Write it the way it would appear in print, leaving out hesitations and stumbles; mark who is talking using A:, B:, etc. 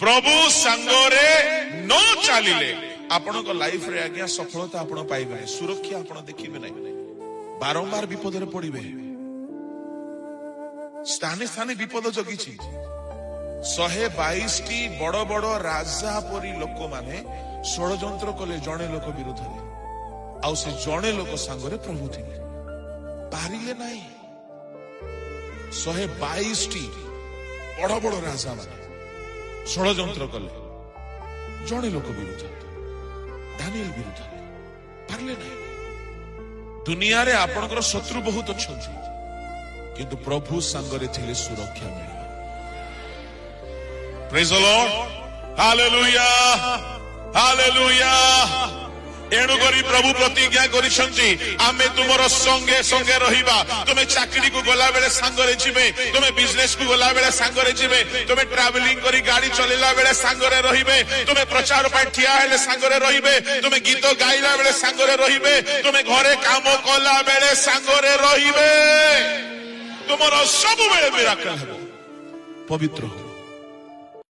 A: प्रभु सांगरे न चलिले आपण लाइफ रे आज्ञा सफलता आपण पाइबे, सुरक्षा आपण देखिबे नहीं, बारंबार विपद रे पड़िबे। स्थाने स्थाने विपद जगी 122 बड़ बड़ राजा परी लोक माने षड़यंत्र कले जड़े लोक विरोध में, आउ से जड़े लोक सांगरे प्रभु थिले पारिले नहीं। 122 बड़ बड़ राजा माने षड़यंत्र कले जड़े लोक विरोध, दानिएल विरोध पारले नहीं। दुनिया रे आपनकर शत्रु बहुत अच्छे, किंतु प्रभु सांगरे थिले सुरक्षा मिले। Praise the lord, hallelujah hallelujah. एणु करी प्रभु प्रतिज्ञा करिसंती आमे तुमरो संगे संगे रहिबा। तुमे चाकरी को गला बेले सांगरे जिबे, तुमे बिजनेस को गला बेले सांगरे जिबे, तुमे ट्रैवलिंग करी गाड़ी चलेला बेले सांगरे रहिबे, तुमे प्रचार पाई ठिया हेले सांगरे रहिबे, तुमे गीत गाइला बेले सांगरे रहिबे, तुमे घरे काम कला बेले सांगरे रहिबे। तुमरो सब बेले मिराकल हेबो, पवित्र हो।